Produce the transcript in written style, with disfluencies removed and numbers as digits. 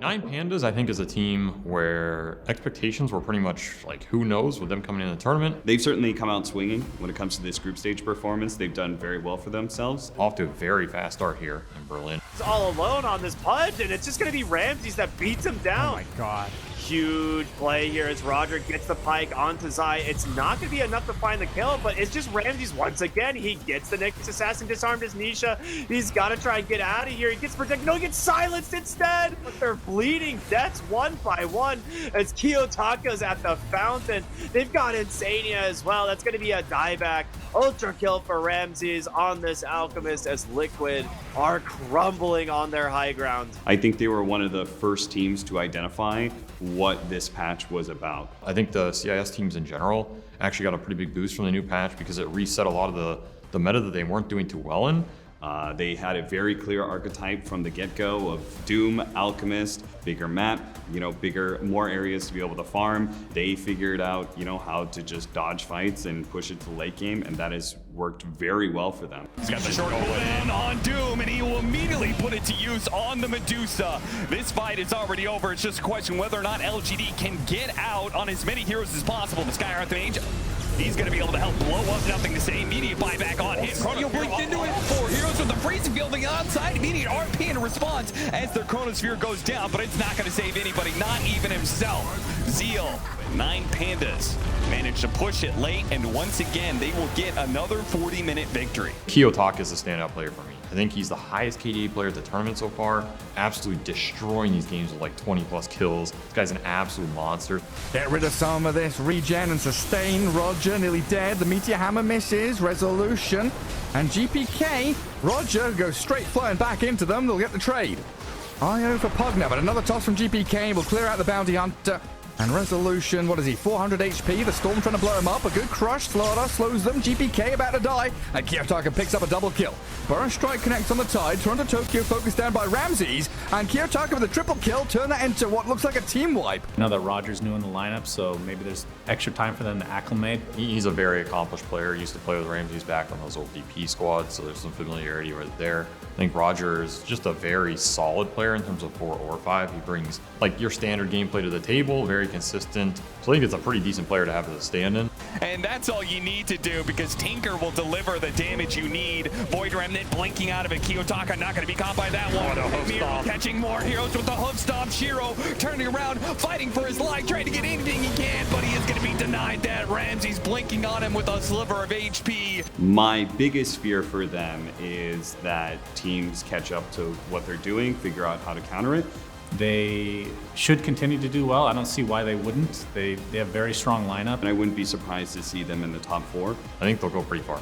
Nine Pandas, I think, is a team where expectations were pretty much like, who knows with them coming in the tournament. They've certainly come out swinging when it comes to this group stage performance. They've done very well for themselves. Off to a very fast start here in Berlin. He's all alone on this punch, and it's just going to be Ramses that beats him down. Oh my god. Huge play here as Roger gets the pike onto Zai. It's not going to be enough to find the kill, but it's just Ramses once again. He gets the Nyx Assassin, disarmed his Nisha. He's got to try and get out of here. He gets protected. No, he gets silenced instead. But they're bleeding deaths one by one as Kiyotaka's at the fountain. They've got Insania as well. That's going to be a dieback. Ultra kill for Ramses on this Alchemist as Liquid are crumbling on their high ground. I think they were one of the first teams to identify what this patch was about. I think the CIS teams in general actually got a pretty big boost from the new patch because it reset a lot of the meta that they weren't doing too well in. They had a very clear archetype from the get-go of Doom, Alchemist, bigger map, more areas to be able to farm. They figured out, how to just dodge fights and push it to the late game, and that has worked very well for them. He's got the short cooldown on Doom, and he will immediately put it to use on the Medusa. This fight is already over. It's just a question whether or not LGD can get out on as many heroes as possible. The Sky Archmage, he's going to be able to help blow up Nothing to Say. Immediate buyback on him. Chrono blinked into it. 4 heroes with the freezing field on the outside. Immediate RP in response as their Chronosphere goes down, but it's not going to save anybody, not even himself. Zeal, 9 Pandas, managed to push it late, and once again, they will get another 40-minute victory. Kiyotaka is a standout player for me. I think he's the highest KDA player at the tournament so far, absolutely destroying these games with like 20+ kills. This guy's an absolute monster. Get rid of some of this regen and sustain. Roger nearly dead. The Meteor Hammer misses. Resolution. And GPK, Roger goes straight flying back into them. They'll get the trade. IO for Pugna, but another toss from GPK will clear out the Bounty Hunter. And Resolution, what is he, 400 HP? The Storm trying to blow him up. A good crush. Slaughter slows them. GPK about to die. And Kiyotaka picks up a double kill. Burst Strike connects on the Tide. Toronto Tokyo focused down by Ramses. And Kiyotaka with a triple kill. Turn that into what looks like a team wipe. I know that Roger's new in the lineup, so maybe there's extra time for them to acclimate. He's a very accomplished player. He used to play with Ramses back on those old DP squads, so there's some familiarity right there. I think Roger is just a very solid player in terms of 4 or 5. He brings like your standard gameplay to the table, very consistent. So I think it's a pretty decent player to have as a stand-in. And that's all you need to do because Tinker will deliver the damage you need. Void Remnant blinking out of it. Kiyotaka not going to be caught by that one. Miro catching more heroes with the hoof stomp. Shiro turning around, fighting for his life, trying to get anything he can, but he is going to be denied that. Ramsey's blinking on him with a sliver of HP. My biggest fear for them is that teams catch up to what they're doing, figure out how to counter it. They should continue to do well. I don't see why they wouldn't. They have very strong lineup. And I wouldn't be surprised to see them in the top 4. I think they'll go pretty far.